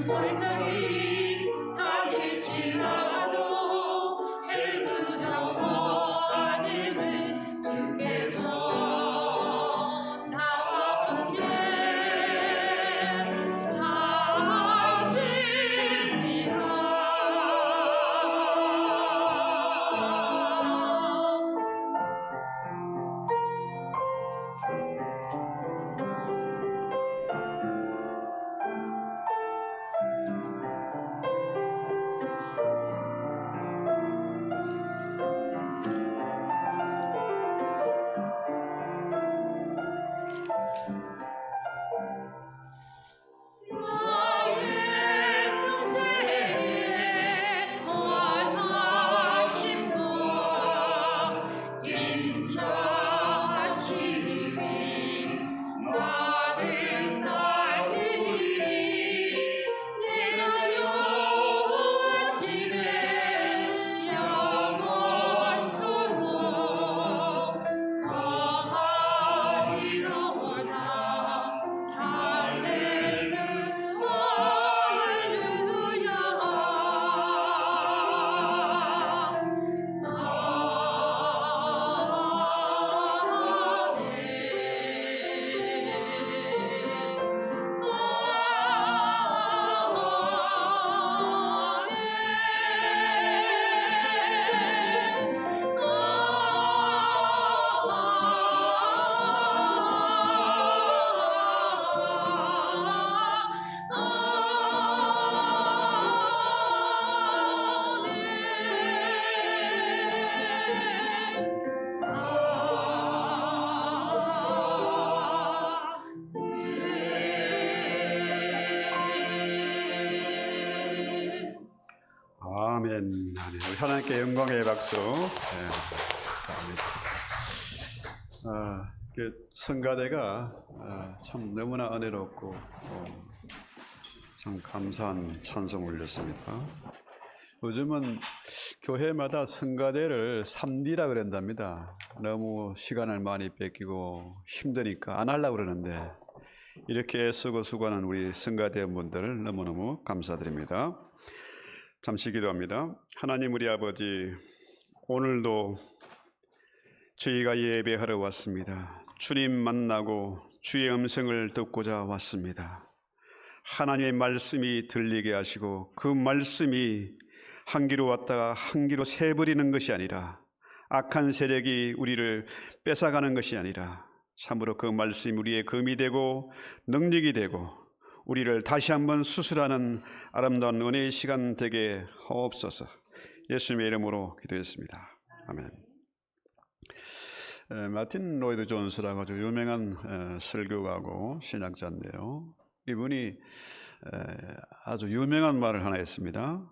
골짜기 당일지라도 해를 두려워하는 주께서 나와 함께 하시리라. 아멘. 하나님께 영광의 박수. 성가대가 참 너무나 은혜롭고 참 감사한 찬송 올렸습니다. 요즘은 교회마다 성가대를 3D라 그런답니다. 너무 시간을 많이 뺏기고 힘드니까 안 하려고 그러는데 이렇게 쓰고 수고하는 우리 성가대원분들을 너무너무 감사드립니다. 잠시 기도합니다. 하나님 우리 아버지, 오늘도 저희가 예배하러 왔습니다. 주님 만나고 주의 음성을 듣고자 왔습니다. 하나님의 말씀이 들리게 하시고 그 말씀이 한 귀로 왔다가 한 귀로 새버리는 것이 아니라 악한 세력이 우리를 뺏어가는 것이 아니라 참으로 그 말씀이 우리의 금이 되고 능력이 되고 우리를 다시 한번 수술하는 아름다운 은혜의 시간 되게 하옵소서. 예수님의 이름으로 기도했습니다. 아멘. 마틴 로이드 존스라고 아주 유명한 설교가고 신학자인데요. 이분이 아주 유명한 말을 하나 했습니다.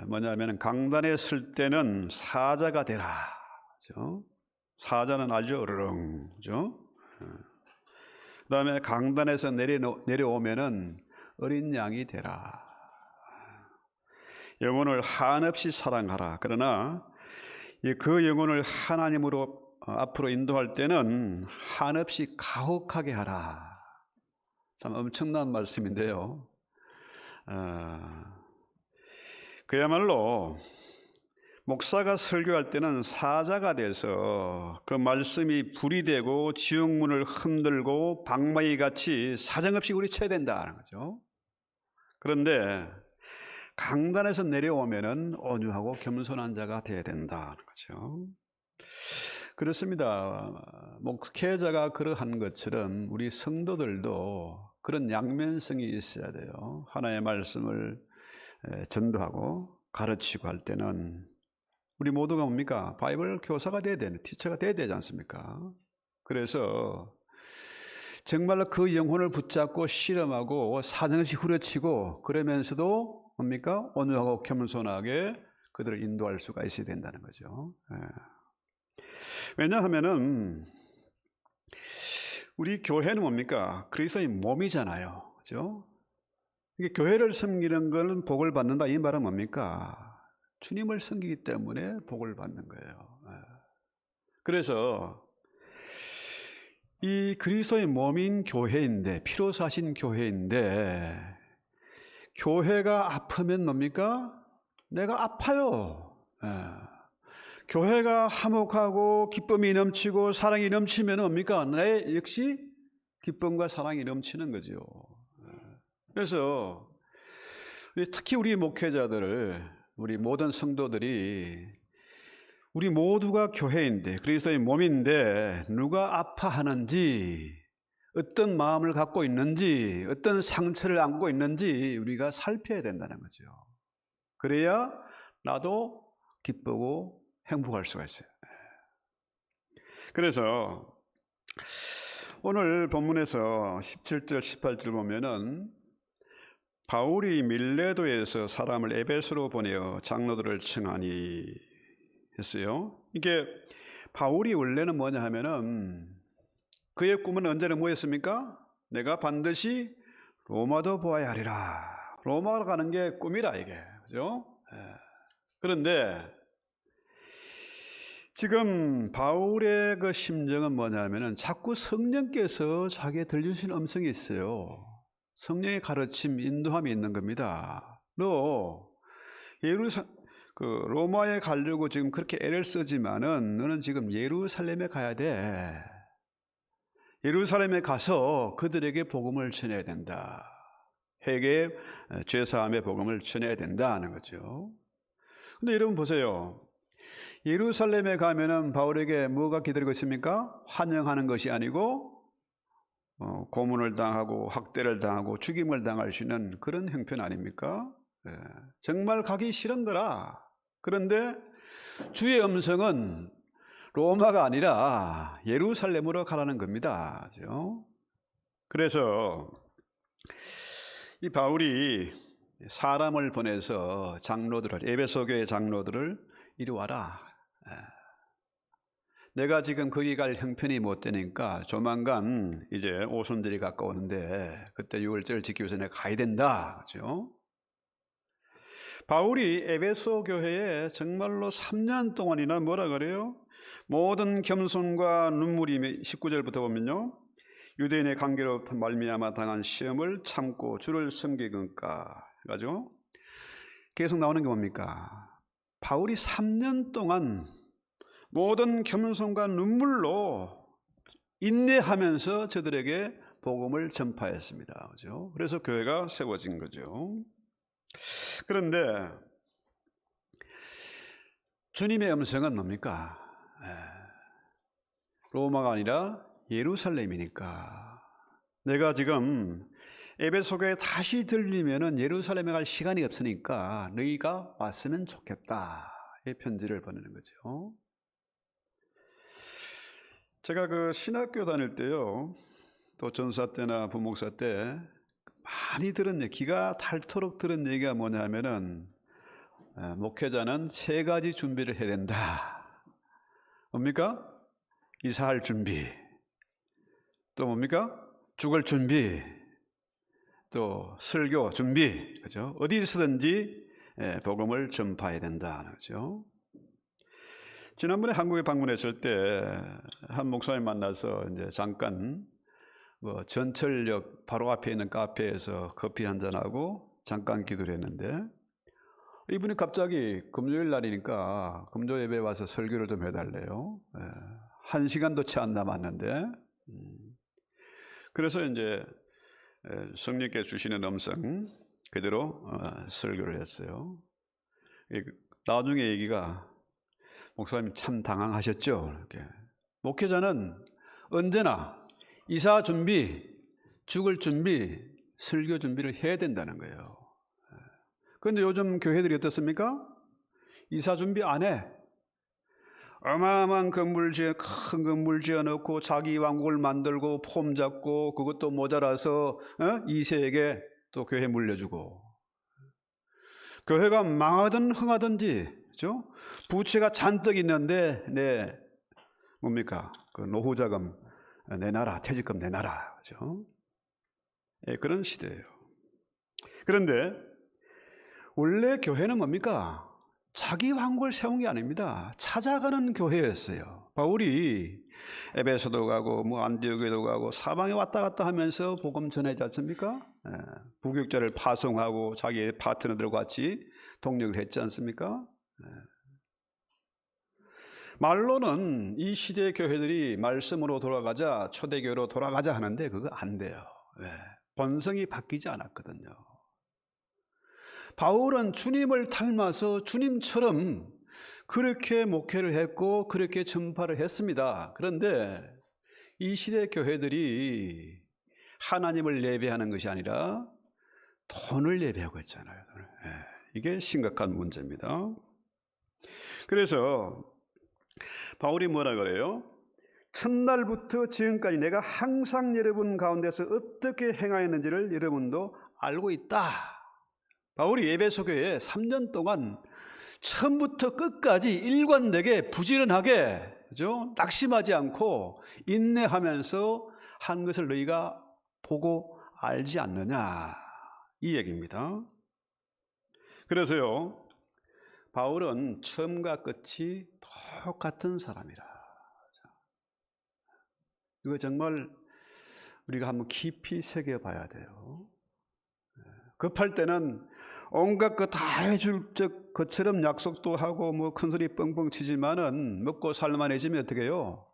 뭐냐면 강단에 설 때는 사자가 되라. 그죠? 사자는 알죠? 어르렁. 그죠? 그 다음에 강단에서 내려오면은 어린 양이 되라. 영혼을 한없이 사랑하라. 그러나 그 영혼을 하나님으로 앞으로 인도할 때는 한없이 가혹하게 하라. 참 엄청난 말씀인데요. 그야말로 목사가 설교할 때는 사자가 돼서 그 말씀이 불이 되고 지옥문을 흔들고 방망이 같이 사정없이 우리쳐야 된다는 거죠. 그런데 강단에서 내려오면은 온유하고 겸손한 자가 되어야 된다는 거죠. 그렇습니다. 목회자가 그러한 것처럼 우리 성도들도 그런 양면성이 있어야 돼요. 하나의 말씀을 전도하고 가르치고 할 때는 우리 모두가 뭡니까? 바이블 교사가 돼야 되는, 티처가 돼야 되지 않습니까? 그래서 정말로 그 영혼을 붙잡고 실험하고 사정없이 후려치고 그러면서도 뭡니까? 온유하고 겸손하게 그들을 인도할 수가 있어야 된다는 거죠. 왜냐하면은 우리 교회는 뭡니까? 그리스도의 몸이잖아요. 그죠? 이게 교회를 섬기는 것은 복을 받는다. 이 말은 뭡니까? 주님을 섬기기 때문에 복을 받는 거예요. 그래서 이 그리스도의 몸인 교회인데, 피로 사신 교회인데, 교회가 아프면 뭡니까? 내가 아파요. 예. 교회가 화목하고 기쁨이 넘치고 사랑이 넘치면 뭡니까? 내 역시 기쁨과 사랑이 넘치는 거죠. 그래서 특히 우리 목회자들을, 우리 모든 성도들이, 우리 모두가 교회인데, 그리스도의 몸인데 누가 아파하는지, 어떤 마음을 갖고 있는지, 어떤 상처를 안고 있는지 우리가 살펴야 된다는 거죠. 그래야 나도 기쁘고 행복할 수가 있어요. 그래서 오늘 본문에서 17절, 18절 보면은 바울이 밀레도에서 사람을 에베소로 보내어 장로들을 청하니 했어요. 이게 바울이 원래는 뭐냐 하면은 그의 꿈은 언제나 뭐였습니까? 내가 반드시 로마도 보아야 하리라. 로마로 가는 게 꿈이라 이게. 그죠? 그런데 지금 바울의 그 심정은 뭐냐면은 자꾸 성령께서 자기에 들려주신 음성이 있어요. 성령의 가르침, 인도함이 있는 겁니다. 너 로마에 가려고 지금 그렇게 애를 쓰지만은 너는 지금 예루살렘에 가야 돼. 예루살렘에 가서 그들에게 복음을 전해야 된다. 회개, 죄사함의 복음을 전해야 된다는 거죠. 근데 여러분 보세요. 예루살렘에 가면은 바울에게 뭐가 기다리고 있습니까? 환영하는 것이 아니고 고문을 당하고 학대를 당하고 죽임을 당할 수 있는 그런 형편 아닙니까? 정말 가기 싫은 거라. 그런데 주의 음성은 로마가 아니라 예루살렘으로 가라는 겁니다. 그렇죠? 그래서 이 바울이 사람을 보내서 장로들을, 에베소 교회 장로들을 이리 와라. 내가 지금 거기 갈 형편이 못 되니까 조만간 이제 오순절이 가까우는데 그때 6월절 지키기 위해서 내가 가야 된다. 그렇죠? 바울이 에베소 교회에 정말로 3년 동안이나 뭐라 그래요? 모든 겸손과 눈물이 19절부터 보면요. 유대인의 관계로부터 말미암아 당한 시험을 참고 주를 섬기니까 해가지고 계속 나오는 게 뭡니까? 바울이 3년 동안 모든 겸손과 눈물로 인내하면서 저들에게 복음을 전파했습니다. 그죠? 그래서 교회가 세워진 거죠. 그런데 주님의 음성은 뭡니까? 로마가 아니라 예루살렘이니까. 내가 지금 에베소 교회에 다시 들리면은 예루살렘에 갈 시간이 없으니까 너희가 왔으면 좋겠다. 이 편지를 보내는 거죠. 제가 그 신학교 다닐 때요, 또 전사 때나 부목사 때 많이 들은 얘기, 기가 닳도록 들은 얘기가 뭐냐면은 목회자는 3가지 준비를 해야 된다. 뭡니까? 이사할 준비. 또 뭡니까? 죽을 준비. 또 설교 준비. 그죠? 어디서든지 복음을 전파해야 된다. 그죠? 지난번에 한국에 방문했을 때 한 목사님 만나서 이제 잠깐 전철역 바로 앞에 있는 카페에서 커피 한잔하고 잠깐 기도를 했는데 이분이 갑자기 금요일 날이니까 금요 예배에 와서 설교를 좀 해달래요. 1시간도 채 안 남았는데 그래서 이제 성령께서 주시는 음성 그대로 설교를 했어요. 나중에 얘기가 목사님 참 당황하셨죠? 이렇게. 목회자는 언제나 이사 준비, 죽을 준비, 설교 준비를 해야 된다는 거예요. 그런데 요즘 교회들이 어떻습니까? 이사 준비 안 해. 어마어마한 건물 큰 건물 지어놓고 자기 왕국을 만들고 폼 잡고 그것도 모자라서 2세에게 또 교회 물려주고 교회가 망하든 흥하든지 그렇죠? 부채가 잔뜩 있는데 뭡니까? 그 노후자금 내놔라, 퇴직금 내놔라, 그렇죠? 그런 시대예요. 그런데 원래 교회는 뭡니까? 자기 왕국을 세운 게 아닙니다. 찾아가는 교회였어요. 바울이 에베소도 가고 뭐 안디옥에도 가고 사방에 왔다 갔다 하면서 복음 전하지 않습니까? 부교육자를 파송하고 자기의 파트너들과 같이 동력을 했지 않습니까? 말로는 이 시대의 교회들이 말씀으로 돌아가자, 초대교회로 돌아가자 하는데 그거 안 돼요. 본성이 바뀌지 않았거든요. 바울은 주님을 닮아서 주님처럼 그렇게 목회를 했고 그렇게 전파를 했습니다. 그런데 이 시대 교회들이 하나님을 예배하는 것이 아니라 돈을 예배하고 있잖아요. 이게 심각한 문제입니다. 그래서 바울이 뭐라 그래요? 첫날부터 지금까지 내가 항상 여러분 가운데서 어떻게 행하였는지를 여러분도 알고 있다. 바울이 에베소 교회에 3년 동안 처음부터 끝까지 일관되게 부지런하게, 그죠? 낙심하지 않고 인내하면서 한 것을 너희가 보고 알지 않느냐, 이 얘기입니다. 그래서요, 바울은 처음과 끝이 똑같은 사람이라. 이거 정말 우리가 한번 깊이 새겨봐야 돼요. 급할 때는 온갖 거 다 해줄 것처럼 약속도 하고 뭐 큰소리 뻥뻥 치지만은 먹고 살만해지면 어떻게 해요?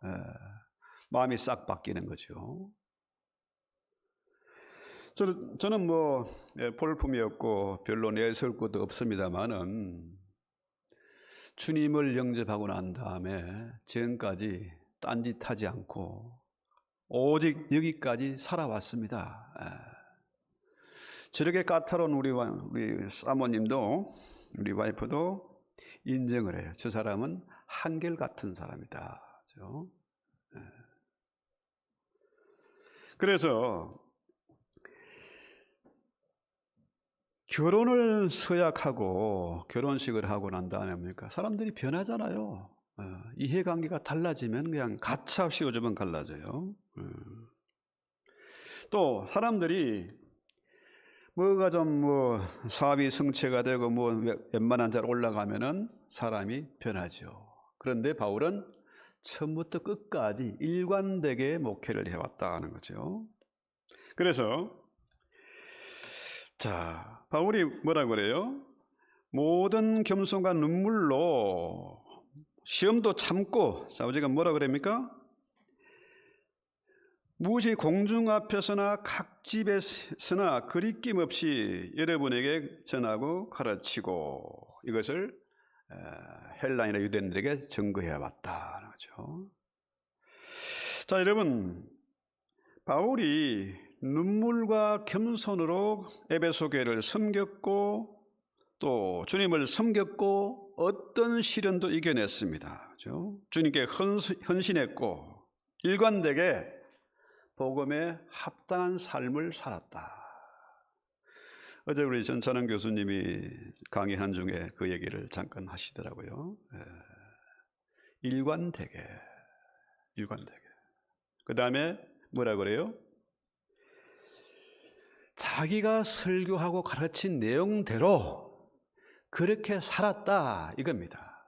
마음이 싹 바뀌는 거죠. 저는 뭐 볼품이 없고 별로 내세울 것도 없습니다만은 주님을 영접하고 난 다음에 지금까지 딴짓하지 않고 오직 여기까지 살아왔습니다. 저렇게 까다로운 우리 사모님도, 우리 와이프도 인정을 해요. 저 사람은 한결같은 사람이다. 그렇죠? 그래서 결혼을 서약하고 결혼식을 하고 난 다음에 뭡니까? 사람들이 변하잖아요. 이해관계가 달라지면 그냥 가차없이 요즘은 갈라져요. 또 사람들이 뭐가 좀 뭐 사업이 성취가 되고 뭐 웬만한 자로 올라가면은 사람이 변하죠. 그런데 바울은 처음부터 끝까지 일관되게 목회를 해왔다는 거죠. 그래서 자, 바울이 뭐라고 그래요? 모든 겸손과 눈물로 시험도 참고, 자, 우리가 뭐라 그럽니까? 무엇이 공중 앞에서나 각 집에서나 거리낌 없이 여러분에게 전하고 가르치고, 이것을 헬라인이나 유대인들에게 증거해 왔다는 거죠. 자, 여러분, 바울이 눈물과 겸손으로 에베소 교회를 섬겼고 또 주님을 섬겼고 어떤 시련도 이겨냈습니다. 그렇죠? 주님께 헌신했고 일관되게 복음에 합당한 삶을 살았다. 어제 우리 전찬원 교수님이 강의한 중에 그 얘기를 잠깐 하시더라고요. 일관되게. 그 다음에 뭐라 그래요? 자기가 설교하고 가르친 내용대로 그렇게 살았다, 이겁니다.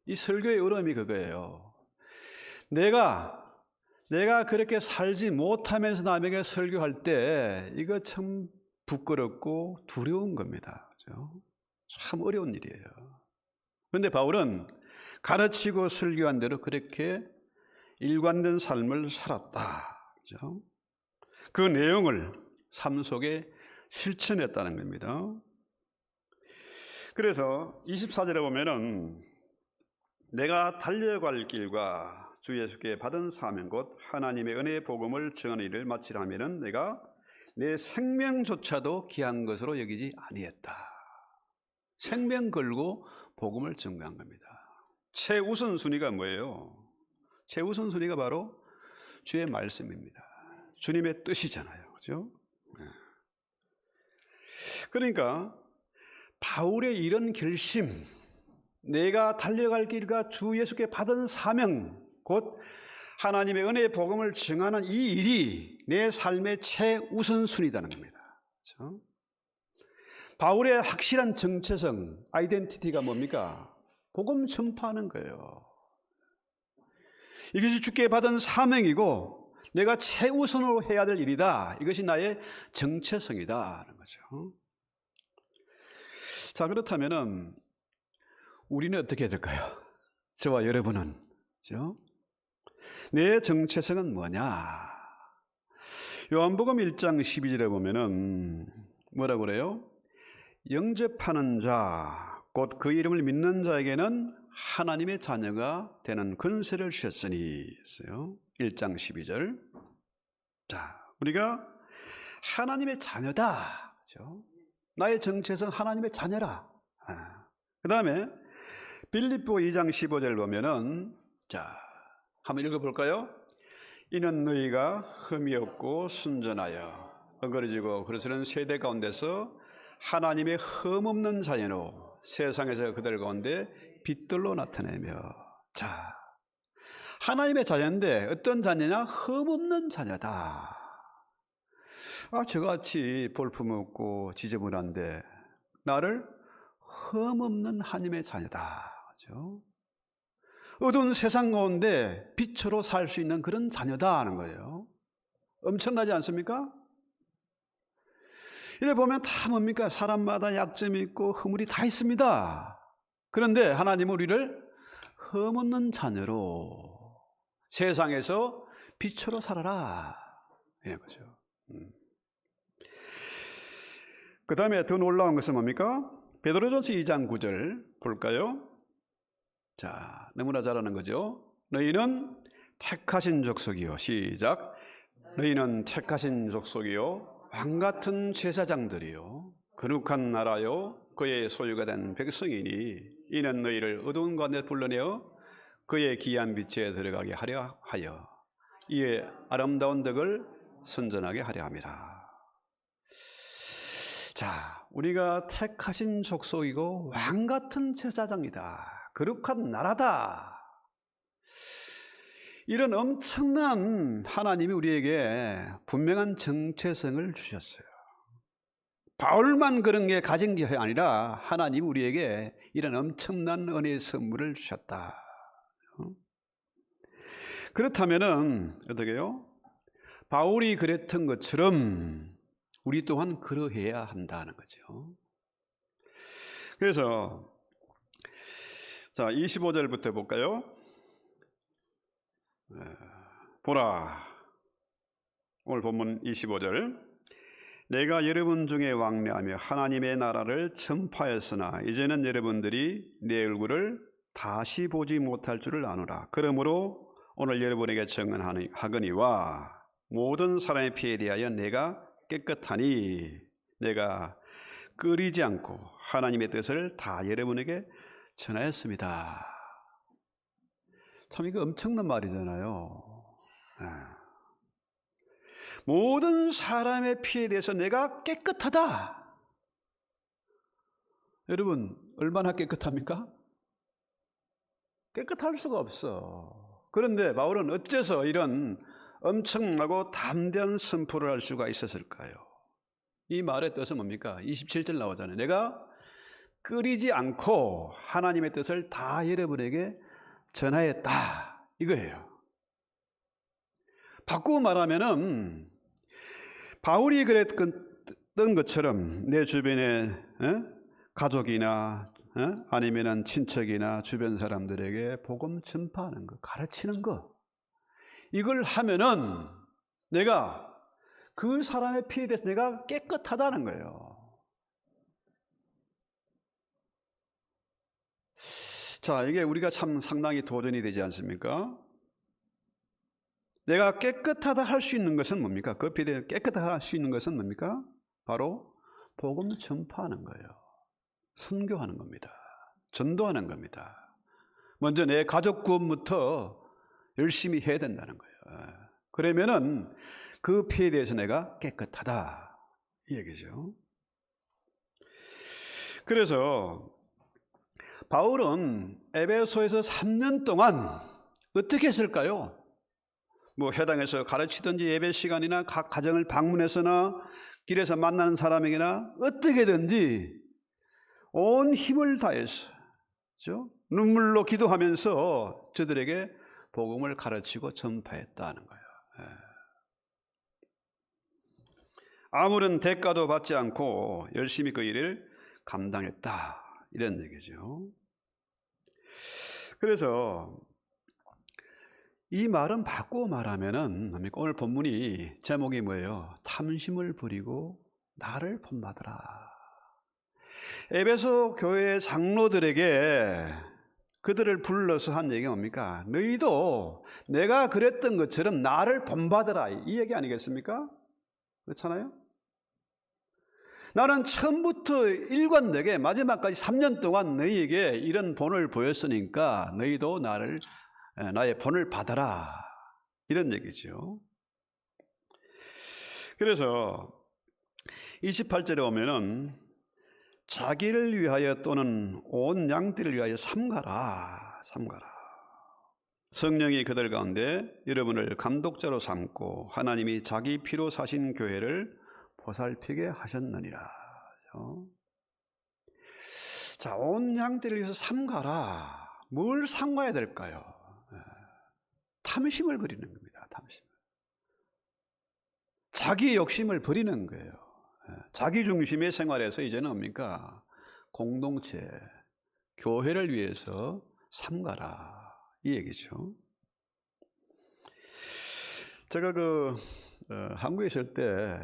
이 설교의 어려움이 그거예요. 내가 그렇게 살지 못하면서 남에게 설교할 때 이거 참 부끄럽고 두려운 겁니다. 그렇죠? 참 어려운 일이에요. 그런데 바울은 가르치고 설교한 대로 그렇게 일관된 삶을 살았다. 그렇죠? 그 내용을 삶 속에 실천했다는 겁니다. 그래서 24절에 보면은 내가 달려갈 길과 주 예수께 받은 사명 곧 하나님의 은혜의 복음을 증언하는 일을 마치라면은 내가 내 생명조차도 귀한 것으로 여기지 아니했다. 생명 걸고 복음을 증거한 겁니다. 최우선순위가 뭐예요? 최우선순위가 바로 주의 말씀입니다. 주님의 뜻이잖아요. 그렇죠? 그러니까 바울의 이런 결심, 내가 달려갈 길과 주 예수께 받은 사명, 곧 하나님의 은혜의 복음을 증하는 이 일이 내 삶의 최우선순위라는 겁니다. 그렇죠? 바울의 확실한 정체성, 아이덴티티가 뭡니까? 복음 전파하는 거예요. 이것이 주께 받은 사명이고 내가 최우선으로 해야 될 일이다. 이것이 나의 정체성이다 하는 거죠. 자, 그렇다면은 우리는 어떻게 해야 될까요? 저와 여러분은, 그렇죠? 내 정체성은 뭐냐? 요한복음 1장 12절에 보면은 뭐라고 그래요? 영접하는 자, 곧 그 이름을 믿는 자에게는 하나님의 자녀가 되는 권세를 주셨으니 했어요. 1장 12절. 자, 우리가 하나님의 자녀다. 그렇죠? 나의 정체성 하나님의 자녀라. 그 다음에 빌립보 2장 15절 보면은, 자, 한번 읽어볼까요? 이는 너희가 흠이 없고 순전하여 어그러지고 그리스도는 세대 가운데서 하나님의 흠없는 자녀로 세상에서 그들 가운데 빛들로 나타내며. 자, 하나님의 자녀인데 어떤 자녀냐? 흠없는 자녀다. 저같이 볼품없고 지저분한데 나를 흠없는 하나님의 자녀다. 그렇죠? 어두운 세상 가운데 빛으로 살 수 있는 그런 자녀다 하는 거예요. 엄청나지 않습니까? 이래 보면 다 뭡니까? 사람마다 약점이 있고 허물이 다 있습니다. 그런데 하나님은 우리를 흠없는 자녀로 세상에서 빛으로 살아라. 예, 그렇죠. 그 다음에 더 놀라운 것은 뭡니까? 베드로전서 2장 9절 볼까요? 자, 너무나 잘 아는 거죠. 너희는 택하신 족속이요. 시작. 너희는 택하신 족속이요, 왕같은 제사장들이요, 거룩한 나라요, 그의 소유가 된 백성이니 이는 너희를 어두운 가운데 불러내어 그의 귀한 빛에 들어가게 하려 하여 이에 아름다운 덕을 선전하게 하려 함이라. 자, 우리가 택하신 족속이고 왕같은 제사장이다. 거룩한 나라다. 이런 엄청난 하나님이 우리에게 분명한 정체성을 주셨어요. 바울만 그런 게 가진 게 아니라 하나님이 우리에게 이런 엄청난 은혜의 선물을 주셨다. 그렇다면은 어떻게 해요? 바울이 그랬던 것처럼 우리 또한 그러해야 한다는 거죠. 그래서 자, 25절부터 볼까요? 보라, 오늘 본문 25절. 내가 여러분 중에 왕래하며 하나님의 나라를 전파하였으나 이제는 여러분들이 내 얼굴을 다시 보지 못할 줄을 아노라. 그러므로 오늘 여러분에게 증언하거니와 모든 사람의 피에 대하여 내가 깨끗하니 내가 끓이지 않고 하나님의 뜻을 다 여러분에게 전하였습니다. 참 이거 엄청난 말이잖아요. 모든 사람의 피에 대해서 내가 깨끗하다. 여러분 얼마나 깨끗합니까? 깨끗할 수가 없어. 그런데 바울은 어째서 이런 엄청나고 담대한 선포를 할 수가 있었을까요? 이 말의 뜻은 뭡니까? 27절 나오잖아요. 내가 끓이지 않고 하나님의 뜻을 다 여러분에게 전하였다. 이거예요. 바꾸고 말하면은 바울이 그랬던 것처럼 내 주변에 가족이나 아니면은 친척이나 주변 사람들에게 복음 전파하는 거, 가르치는 거, 이걸 하면은 내가 그 사람의 피에 대해서 내가 깨끗하다는 거예요. 자, 이게 우리가 참 상당히 도전이 되지 않습니까? 내가 깨끗하다 할 수 있는 것은 뭡니까? 그 피에 대해 깨끗하다 할 수 있는 것은 뭡니까? 바로 복음 전파하는 거예요. 선교하는 겁니다. 전도하는 겁니다. 먼저 내 가족 구원부터 열심히 해야 된다는 거예요. 그러면은 그 피에 대해서 내가 깨끗하다, 이 얘기죠. 그래서 바울은 에베소에서 3년 동안 어떻게 했을까요? 뭐 회당에서 가르치든지 예배 시간이나 각 가정을 방문해서나 길에서 만나는 사람에게나 어떻게든지 온 힘을 다해서, 그렇죠? 눈물로 기도하면서 저들에게 복음을 가르치고 전파했다는 거예요. 아무런 대가도 받지 않고 열심히 그 일을 감당했다, 이런 얘기죠. 그래서 이 말은 바꾸어 말하면은 오늘 본문이 제목이 뭐예요? 탐심을 부리고 나를 본받으라. 에베소 교회 장로들에게 그들을 불러서 한 얘기가 뭡니까? 너희도 내가 그랬던 것처럼 나를 본받으라, 이 얘기 아니겠습니까? 그렇잖아요? 나는 처음부터 일관되게 마지막까지 3년 동안 너희에게 이런 본을 보였으니까 너희도 나의 본을 받아라, 이런 얘기죠. 그래서 28절에 오면은 자기를 위하여 또는 온 양떼를 위하여 삼가라. 성령이 그들 가운데 여러분을 감독자로 삼고 하나님이 자기 피로 사신 교회를 보살피게 하셨느니라. 자, 온 양떼를 위해서 삼가라. 뭘 삼가야 될까요? 탐심을 버리는 겁니다. 탐심. 자기 욕심을 버리는 거예요. 자기 중심의 생활에서 이제는 뭡니까? 공동체, 교회를 위해서 삼가라, 이 얘기죠. 제가 한국에 있을 때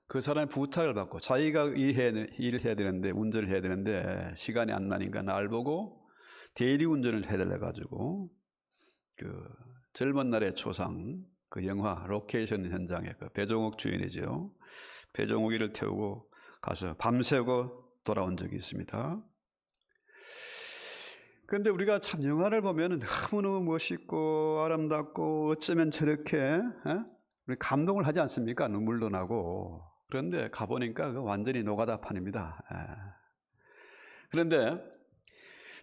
그 사람의 부탁을 받고 자기가 일을 해야 되는데, 운전을 해야 되는데 시간이 안 나니까 날 보고 대리 운전을 해달래가지고 그 젊은 날의 초상, 그 영화 로케이션 현장에 그 배종옥 주연이죠. 배종옥이를 태우고 가서 밤새고 돌아온 적이 있습니다. 그런데 우리가 참 영화를 보면 너무너무 멋있고 아름답고 어쩌면 저렇게 우리 감동을 하지 않습니까? 눈물도 나고. 그런데 가보니까 완전히 노가다판입니다. 그런데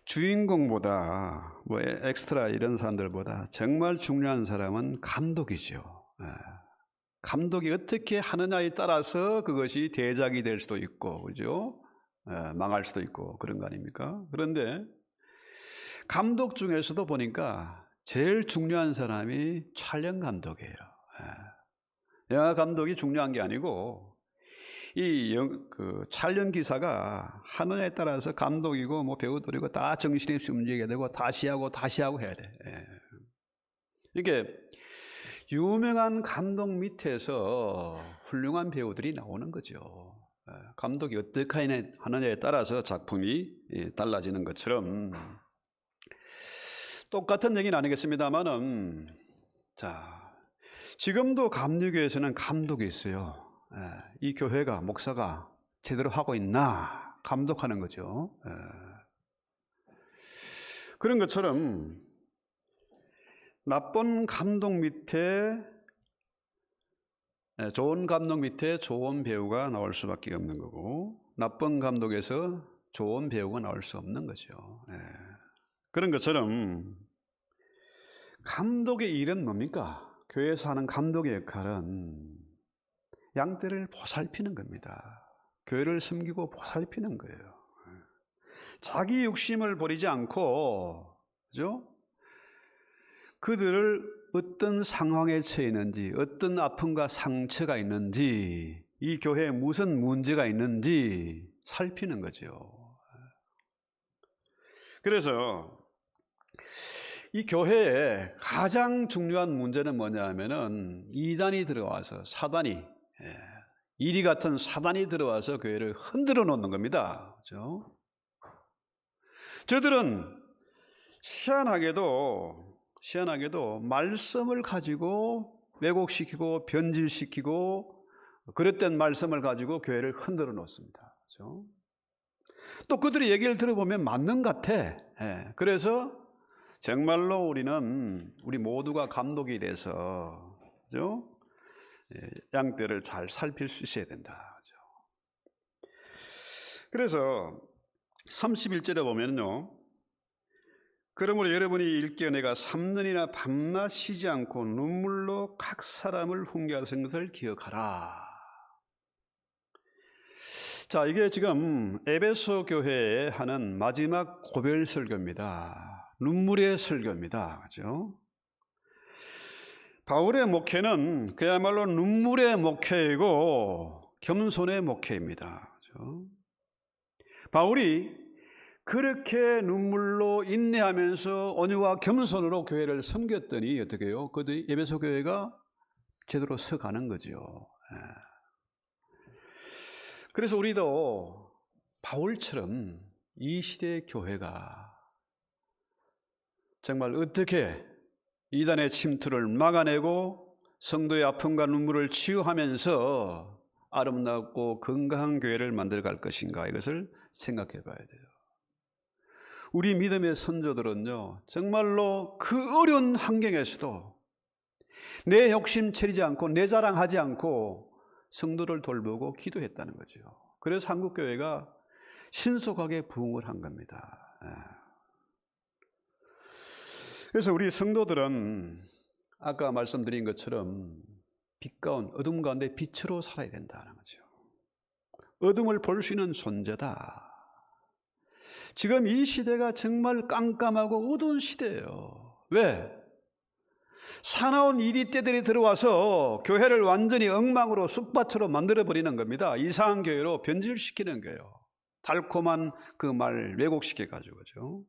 주인공보다 뭐 엑스트라 이런 사람들보다 정말 중요한 사람은 감독이죠. 감독이 어떻게 하느냐에 따라서 그것이 대작이 될 수도 있고, 그죠? 망할 수도 있고 그런 거 아닙니까? 그런데 감독 중에서도 보니까 제일 중요한 사람이 촬영 감독이에요. 영화 감독이 중요한 게 아니고 그 촬영 기사가 하느냐에 따라서 감독이고 뭐 배우들이고 다 정신없이 움직여야 되고 다시 하고 해야 돼. 이게 유명한 감독 밑에서 훌륭한 배우들이 나오는 거죠. 감독이 어떻게 하느냐에 따라서 작품이 달라지는 것처럼 똑같은 얘기는 아니겠습니다만은, 자, 지금도 감리교회에서는 감독이 있어요. 이 교회가, 목사가 제대로 하고 있나 감독하는 거죠. 그런 것처럼 나쁜 감독 밑에, 좋은 감독 밑에 좋은 배우가 나올 수밖에 없는 거고, 나쁜 감독에서 좋은 배우가 나올 수 없는 거죠. 그런 것처럼 감독의 일은 뭡니까? 교회에서 하는 감독의 역할은 양떼를 보살피는 겁니다. 교회를 섬기고 보살피는 거예요. 자기 욕심을 버리지 않고, 그죠? 그들을 어떤 상황에 처해 있는지, 어떤 아픔과 상처가 있는지, 이 교회에 무슨 문제가 있는지 살피는 거죠. 그래서 이 교회에 가장 중요한 문제는 뭐냐 하면은 이단이 들어와서 사단이, 이리 같은 사단이 들어와서 교회를 흔들어 놓는 겁니다. 그렇죠? 저들은 희한하게도 말씀을 가지고 왜곡시키고 변질시키고 그릇된 말씀을 가지고 교회를 흔들어 놓습니다. 그렇죠? 또 그들의 얘기를 들어보면 맞는 것 같아. 그래서 정말로 우리 모두가 감독이 돼서, 그죠? 양떼를 잘 살필 수 있어야 된다. 그죠? 그래서 31절에 보면요, 그러므로 여러분이 일깨어 내가 3년이나 밤낮 쉬지 않고 눈물로 각 사람을 훈계하신 것을 기억하라. 자, 이게 지금 에베소 교회에 하는 마지막 고별 설교입니다. 눈물의 설교입니다. 그죠? 바울의 목회는 그야말로 눈물의 목회이고 겸손의 목회입니다. 그죠? 바울이 그렇게 눈물로 인내하면서 온유와 겸손으로 교회를 섬겼더니 어떻게 해요? 그 에베소 교회가 제대로 서가는 거죠. 그래서 우리도 바울처럼 이 시대의 교회가 정말 어떻게 이단의 침투를 막아내고 성도의 아픔과 눈물을 치유하면서 아름답고 건강한 교회를 만들어갈 것인가, 이것을 생각해 봐야 돼요. 우리 믿음의 선조들은요, 정말로 그 어려운 환경에서도 내 욕심 차리지 않고 내 자랑하지 않고 성도를 돌보고 기도했다는 거죠. 그래서 한국교회가 신속하게 부흥을 한 겁니다. 그래서 우리 성도들은 아까 말씀드린 것처럼 빛 가운 어둠 가운데 빛으로 살아야 된다는 거죠. 어둠을 볼 수 있는 존재다. 지금 이 시대가 정말 깜깜하고 어두운 시대예요. 왜? 사나운 이리 때들이 들어와서 교회를 완전히 엉망으로 쑥밭으로 만들어버리는 겁니다. 이상한 교회로 변질시키는 거예요. 달콤한 그 말 왜곡시켜가지고죠.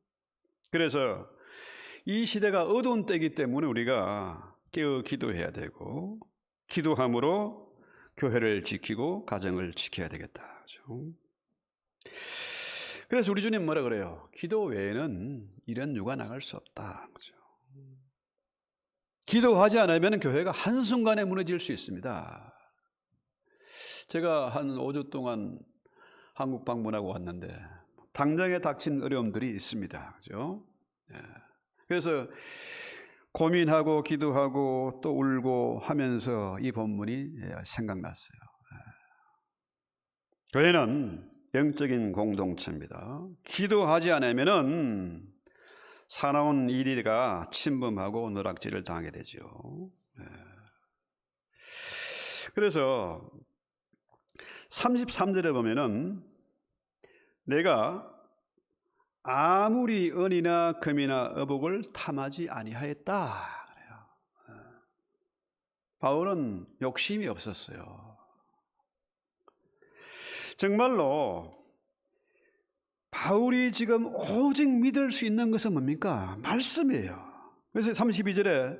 그래서 이 시대가 어두운 때이기 때문에 우리가 깨어 기도해야 되고, 기도함으로 교회를 지키고 가정을 지켜야 되겠다. 그렇죠? 그래서 우리 주님 뭐라 그래요? 기도 외에는 이런 유가 나갈 수 없다. 그렇죠? 기도하지 않으면 교회가 한순간에 무너질 수 있습니다. 제가 한 5주 동안 한국 방문하고 왔는데 당장에 닥친 어려움들이 있습니다. 그죠? 그래서 고민하고 기도하고 또 울고 하면서 이 본문이 생각났어요. 교회는 영적인 공동체입니다. 기도하지 않으면은 사나운 이리가 침범하고 누락질을 당하게 되죠. 그래서 33절에 보면은 내가 아무리 은이나 금이나 의복을 탐하지 아니하였다 그래요. 바울은 욕심이 없었어요. 정말로 바울이 지금 오직 믿을 수 있는 것은 뭡니까? 말씀이에요. 그래서 32절에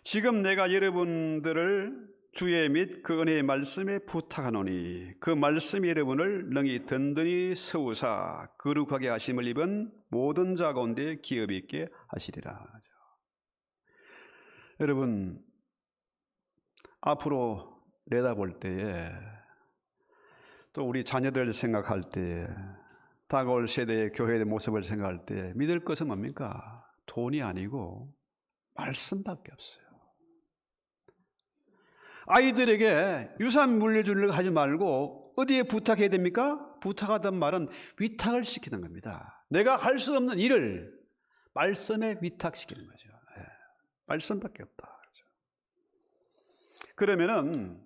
지금 내가 여러분들을 주의 및 그 은혜의 말씀에 부탁하노니 그 말씀이 여러분을 능히 든든히 세우사 거룩하게 하심을 입은 모든 자 가운데 기업 있게 하시리라. 여러분, 앞으로 내다볼 때에 또 우리 자녀들 생각할 때에 다가올 세대의 교회의 모습을 생각할 때 믿을 것은 뭡니까? 돈이 아니고 말씀밖에 없어요. 아이들에게 유산 물려주려고 하지 말고 어디에 부탁해야 됩니까? 부탁하던 말은 위탁을 시키는 겁니다. 내가 할 수 없는 일을 말씀에 위탁시키는 거죠. 말씀밖에 없다. 그러면은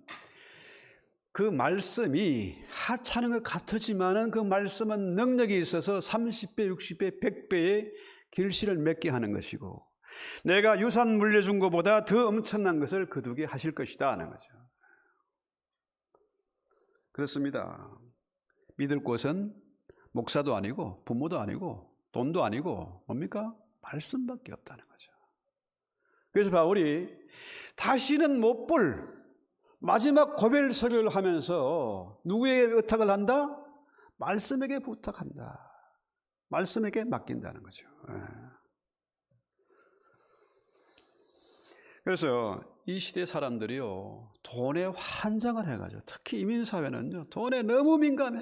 그 말씀이 하찮은 것 같지만은 그 말씀은 능력이 있어서 30배, 60배, 100배의 결실을 맺게 하는 것이고 내가 유산 물려준 것보다 더 엄청난 것을 거두게 하실 것이다 하는 거죠. 그렇습니다. 믿을 곳은 목사도 아니고 부모도 아니고 돈도 아니고 뭡니까? 말씀밖에 없다는 거죠. 그래서 바울이 다시는 못 볼 마지막 고별 설교를 하면서 누구에게 의탁을 한다? 말씀에게 부탁한다. 말씀에게 맡긴다는 거죠. 그래서 이 시대 사람들이요, 돈에 환장을 해가지고, 특히 이민사회는요, 돈에 너무 민감해.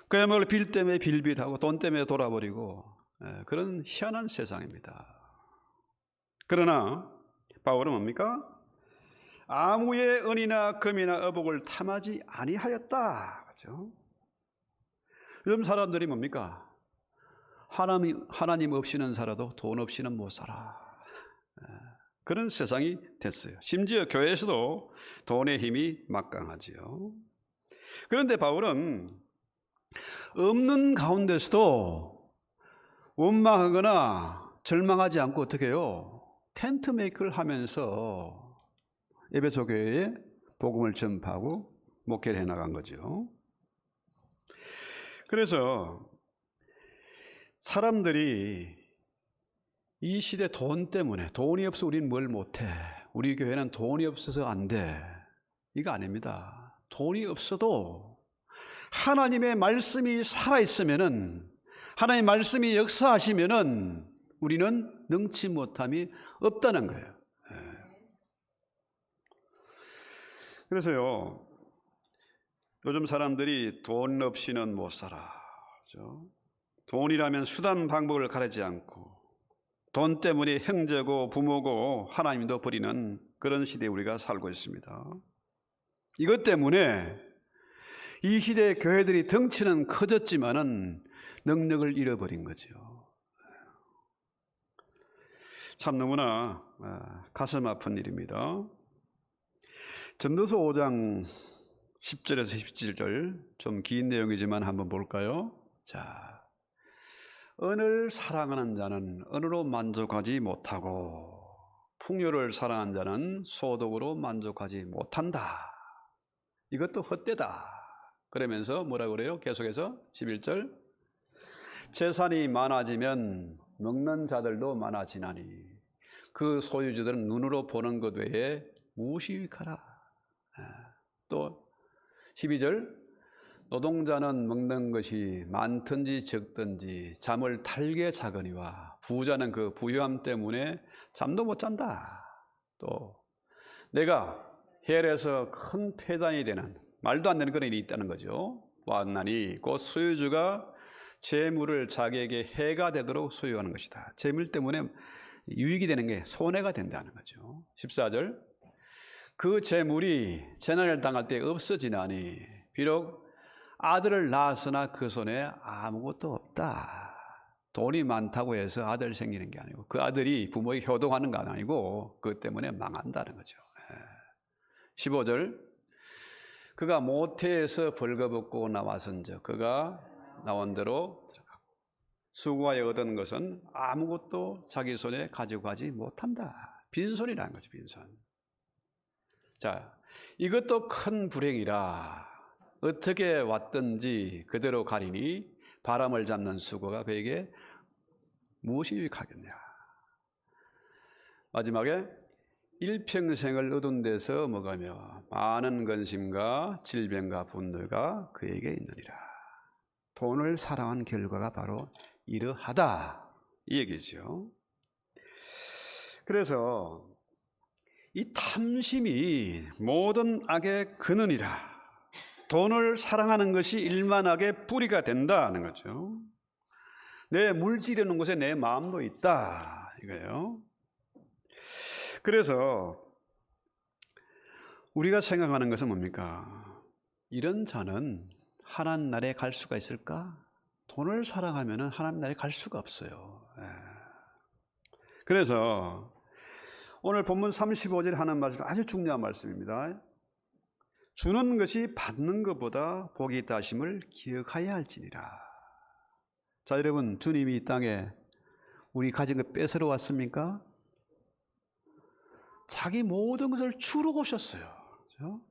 그야말로 빌 때문에 빌빌하고 돈 때문에 돌아버리고 그런 희한한 세상입니다. 그러나 바울은 뭡니까? 아무의 은이나 금이나 의복을 탐하지 아니하였다. 그렇죠? 요즘 사람들이 뭡니까? 하나님 없이는 살아도 돈 없이는 못 살아. 그런 세상이 됐어요. 심지어 교회에서도 돈의 힘이 막강하지요. 그런데 바울은 없는 가운데서도 원망하거나 절망하지 않고 어떻게 해요? 텐트 메이크를 하면서 에베소 교회에 복음을 전파하고 목회를 해나간 거죠. 그래서 사람들이 이 시대 돈 때문에, 돈이 없어 우리는 뭘 못해, 우리 교회는 돈이 없어서 안 돼, 이거 아닙니다. 돈이 없어도 하나님의 말씀이 살아있으면은, 하나님의 말씀이 역사하시면은 우리는 능치 못함이 없다는 거예요. 그래서요, 요즘 사람들이 돈 없이는 못 살아. 그렇죠? 돈이라면 수단 방법을 가리지 않고 돈 때문에 형제고 부모고 하나님도 버리는 그런 시대에 우리가 살고 있습니다. 이것 때문에 이 시대의 교회들이 덩치는 커졌지만은 능력을 잃어버린 거죠. 참 너무나 가슴 아픈 일입니다. 전도서 5장 10절에서 17절, 좀 긴 내용이지만 한번 볼까요? 자, 은을 사랑하는 자는 은으로 만족하지 못하고 풍요를 사랑하는 자는 소득으로 만족하지 못한다. 이것도 헛되다. 그러면서 뭐라 그래요? 계속해서 11절, 재산이 많아지면 먹는 자들도 많아지나니 그 소유주들은 눈으로 보는 것 외에 무엇이 유익하라. 또 12절, 노동자는 먹는 것이 많든지 적든지 잠을 달게 자거니와 부자는 그 부유함 때문에 잠도 못 잔다. 또 내가 헬에서 큰 폐단이 되는, 말도 안 되는 그런 일이 있다는 거죠. 왔나니 곧 소유주가 재물을 자기에게 해가 되도록 소유하는 것이다. 재물 때문에 유익이 되는 게 손해가 된다는 거죠. 14절, 그 재물이 재난을 당할 때 없어지나니 비록 아들을 낳았으나 그 손에 아무것도 없다. 돈이 많다고 해서 아들 생기는 게 아니고 그 아들이 부모에게 효도하는 건 아니고 그것 때문에 망한다는 거죠. 15절, 그가 모태에서 벌거벗고 나와선즉 그가 나온 대로 들어가고 수고하여 얻은 것은 아무것도 자기 손에 가지고 가지 못한다. 빈손이라는 거죠. 빈손. 자, 이것도 큰 불행이라 어떻게 왔든지 그대로 가리니 바람을 잡는 수고가 그에게 무엇이 유익하겠냐. 마지막에 일평생을 얻은 데서 먹으며 많은 근심과 질병과 분노가 그에게 있느니라. 돈을 사랑한 결과가 바로 이러하다, 이 얘기죠. 그래서 이 탐심이 모든 악의 근원이라. 돈을 사랑하는 것이 일만하게 뿌리가 된다는 거죠. 내 물질이라는 곳에 내 마음도 있다, 이거예요. 그래서 우리가 생각하는 것은 뭡니까? 이런 자는 하나님 나라에 갈 수가 있을까? 돈을 사랑하면 하나님 나라에 갈 수가 없어요. 그래서 오늘 본문 35절에 하는 말씀, 아주 중요한 말씀입니다. 주는 것이 받는 것보다 복이 있다 하심을 기억하여야 할지니라. 자, 여러분, 주님이 이 땅에 우리 가진 것 뺏으러 왔습니까? 자기 모든 것을 주러 오셨어요. 그렇죠?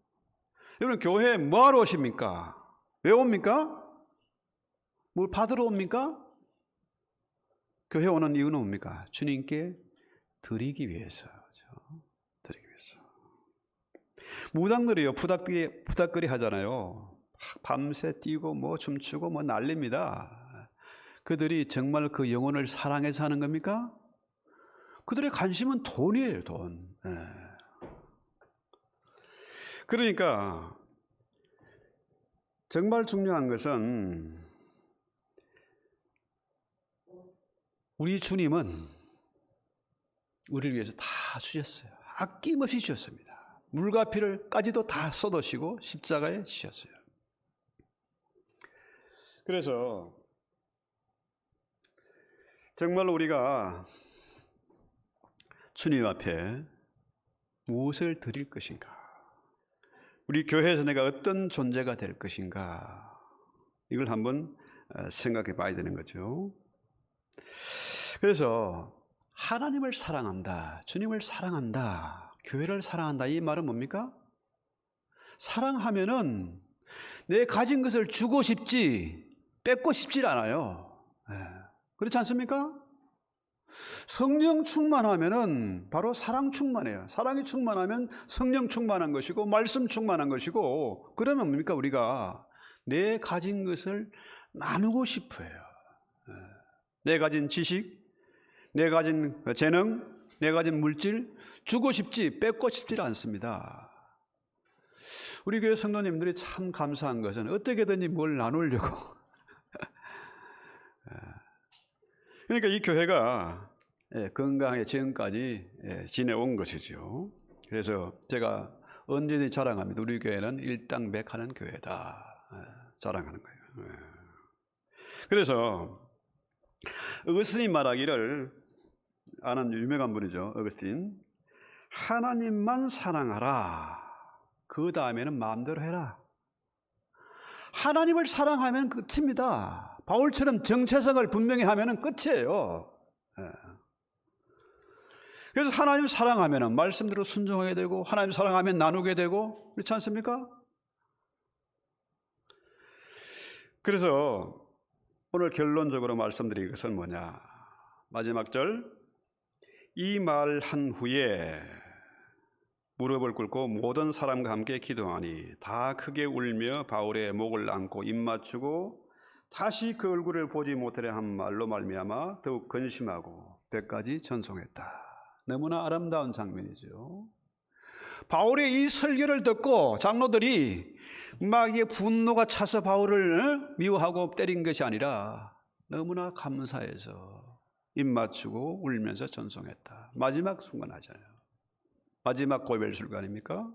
여러분, 교회에 뭐하러 오십니까? 왜 옵니까? 뭘 받으러 옵니까? 교회 오는 이유는 뭡니까? 주님께 드리기 위해서. 그렇죠? 드리기 위해서. 무당들이요, 부닥거리 하잖아요. 밤새 뛰고 뭐 춤추고 뭐 난립니다. 그들이 정말 그 영혼을 사랑해서 하는 겁니까? 그들의 관심은 돈이에요, 돈. 그러니까 정말 중요한 것은 우리 주님은 우리를 위해서 다 주셨어요. 아낌없이 주셨습니다. 물과 피를까지도 다 쏟으시고 십자가에 지셨어요. 그래서 정말 우리가 주님 앞에 무엇을 드릴 것인가? 우리 교회에서 내가 어떤 존재가 될 것인가? 이걸 한번 생각해 봐야 되는 거죠. 그래서 하나님을 사랑한다, 주님을 사랑한다, 교회를 사랑한다, 이 말은 뭡니까? 사랑하면은 내 가진 것을 주고 싶지 뺏고 싶지 않아요. 그렇지 않습니까? 성령 충만하면은 바로 사랑 충만해요. 사랑이 충만하면 성령 충만한 것이고 말씀 충만한 것이고, 그러면 뭡니까? 우리가 내 가진 것을 나누고 싶어요. 내 가진 지식, 내 가진 재능, 내 가진 물질 주고 싶지 뺏고 싶지 않습니다. 우리 교회 성도님들이 참 감사한 것은 어떻게든지 뭘 나누려고 그러니까 이 교회가 건강하게 지금까지 지내온 것이죠. 그래서 제가 언제든지 자랑합니다. 우리 교회는 일당백하는 교회다, 자랑하는 거예요. 그래서 어거스틴이 말하기를, 아는 유명한 분이죠, 어거스틴. 하나님만 사랑하라, 그 다음에는 마음대로 해라. 하나님을 사랑하면 끝입니다. 바울처럼 정체성을 분명히 하면 끝이에요. 그래서 하나님 사랑하면 말씀대로 순종하게 되고, 하나님 사랑하면 나누게 되고, 그렇지 않습니까? 그래서 오늘 결론적으로 말씀드릴 것은 뭐냐, 마지막 절, 이 말한 후에 무릎을 꿇고 모든 사람과 함께 기도하니 다 크게 울며 바울의 목을 안고 입 맞추고 다시 그 얼굴을 보지 못하려 한 말로 말미암아 더욱 근심하고 벽까지 전송했다. 너무나 아름다운 장면이죠. 바울의 이 설교를 듣고 장로들이 막 이게 분노가 차서 바울을 미워하고 때린 것이 아니라 너무나 감사해서 입 맞추고 울면서 전송했다. 마지막 순간 하잖아요. 마지막 고별 술가 아닙니까?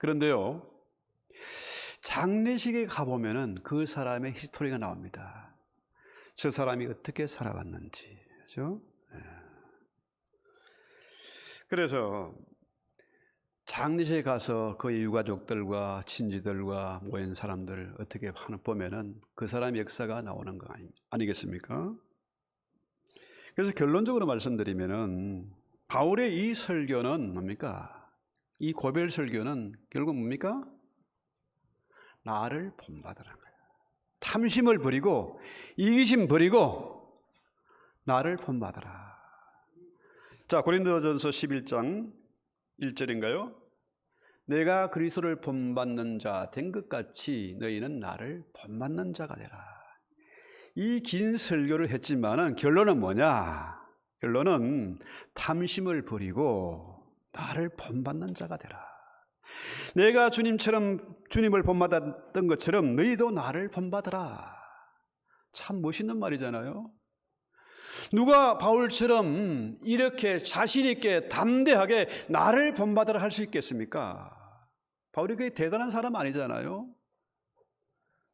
그런데요, 장례식에 가보면은 그 사람의 히스토리가 나옵니다. 저 사람이 어떻게 살아왔는지, 그렇죠? 그래서 장례식에 가서 그의 유가족들과 친지들과 모인 사람들 어떻게 보면은 그 사람의 역사가 나오는 거 아니겠습니까? 그래서 결론적으로 말씀드리면은 바울의 이 설교는 뭡니까? 이 고별 설교는 결국 뭡니까? 나를 본받으라는 거예요. 탐심을 버리고 이기심 버리고 나를 본받으라. 자, 고린도전서 11장 1절인가요? 내가 그리스도를 본받는 자 된 것 같이 너희는 나를 본받는 자가 되라. 이 긴 설교를 했지만은 결론은 뭐냐? 결론은 탐심을 버리고 나를 본받는 자가 되라. 내가 주님을 본받았던 것처럼 너희도 나를 본받으라. 참 멋있는 말이잖아요. 누가 바울처럼 이렇게 자신 있게 담대하게 나를 본받으라 할 수 있겠습니까? 바울이 그게 대단한 사람 아니잖아요.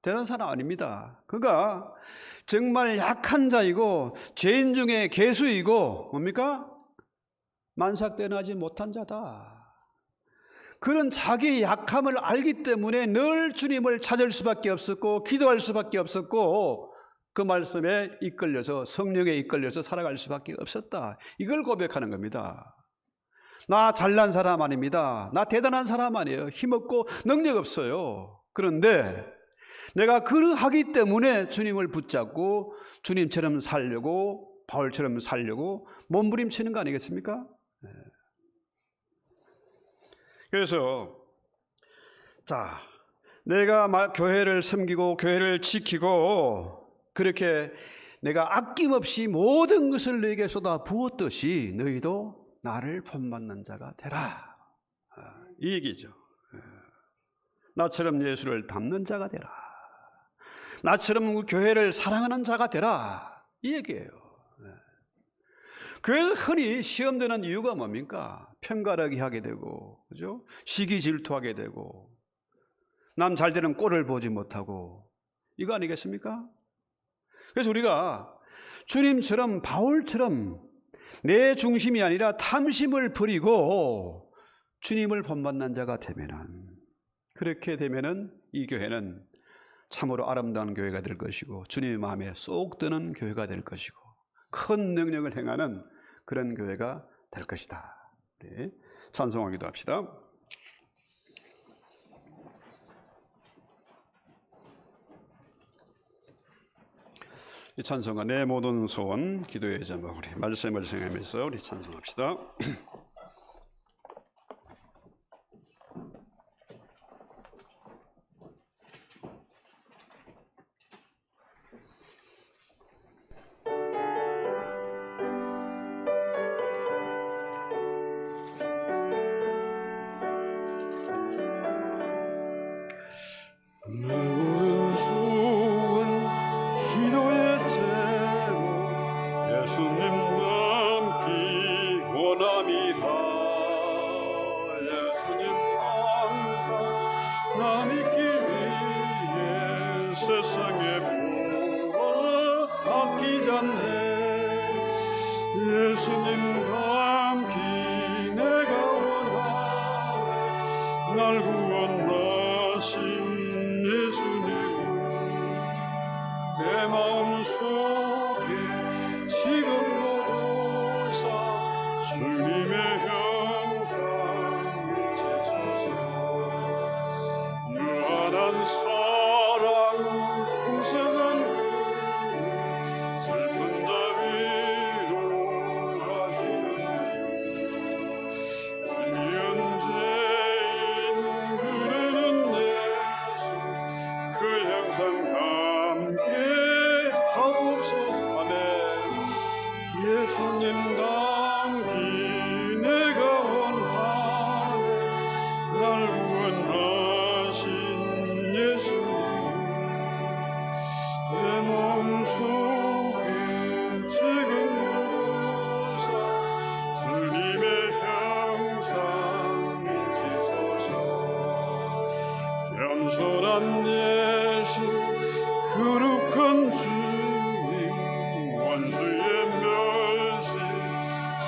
대단한 사람 아닙니다. 그가 정말 약한 자이고 죄인 중에 괴수이고 뭡니까? 만삭대나지 못한 자다. 그런 자기의 약함을 알기 때문에 늘 주님을 찾을 수밖에 없었고 기도할 수밖에 없었고 그 말씀에 이끌려서 성령에 이끌려서 살아갈 수밖에 없었다. 이걸 고백하는 겁니다. 나 잘난 사람 아닙니다. 나 대단한 사람 아니에요. 힘없고 능력 없어요. 그런데 내가 그러하기 때문에 주님을 붙잡고 주님처럼 살려고 바울처럼 살려고 몸부림치는 거 아니겠습니까? 그래서 자, 내가 교회를 섬기고 교회를 지키고 그렇게 내가 아낌없이 모든 것을 너에게 쏟아 부었듯이 너희도 나를 본받는 자가 되라. 이 얘기죠. 나처럼 예수를 닮는 자가 되라. 나처럼 교회를 사랑하는 자가 되라. 이 얘기예요. 교회에서 흔히 시험되는 이유가 뭡니까? 편가르기 하게 되고, 그죠? 시기 질투하게 되고, 남 잘 되는 꼴을 보지 못하고, 이거 아니겠습니까? 그래서 우리가 주님처럼 바울처럼 내 중심이 아니라 탐심을 버리고 주님을 본받는 자가 되면은, 그렇게 되면은 이 교회는 참으로 아름다운 교회가 될 것이고 주님의 마음에 쏙 드는 교회가 될 것이고 큰 능력을 행하는 그런 교회가 될 것이다. 우리 찬송하기도 합시다. 이 찬송가 내 모든 소원 기도의 제목, 우리 말씀을 생각하면서 우리 찬송합시다. 세상에 보아 아끼지 않네. 예수님 담기 내가 원하네. 날 구원하신 예수님 내 마음속에 지금도 도사 주님의 형상 미치소서. 무한한 사랑 풍성한 슬픈 자 위로 가시는 주 힘이 언제인 그르는 예수 그 형상 함께 하옵소서. 아멘. 예수님 담기 내가 원하네. 날 구원하신 예수님 내 마음속에 지금 모두사 주님의 형상 미치소서. 겸손한 예수 거룩한 주님 원수의 멸시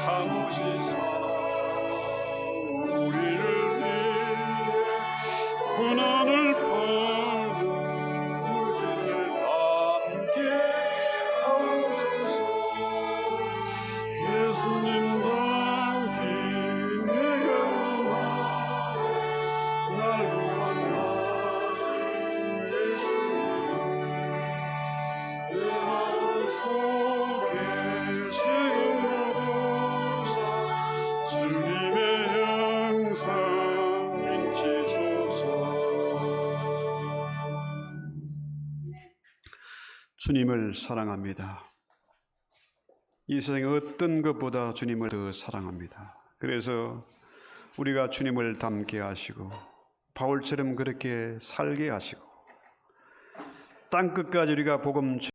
참으시사 우리를 위해 고난을 받는 무지를 담게 하옵소서. 예수님 담기 내가 원하네. 날 구원하신 예수님 내 마음속에 지금 모두사 주님의 형상 인치소서. 주님을 사랑합니다. 이 세상의 어떤 것보다 주님을 더 사랑합니다. 그래서 우리가 주님을 닮게 하시고 바울처럼 그렇게 살게 하시고 땅끝까지 우리가 복음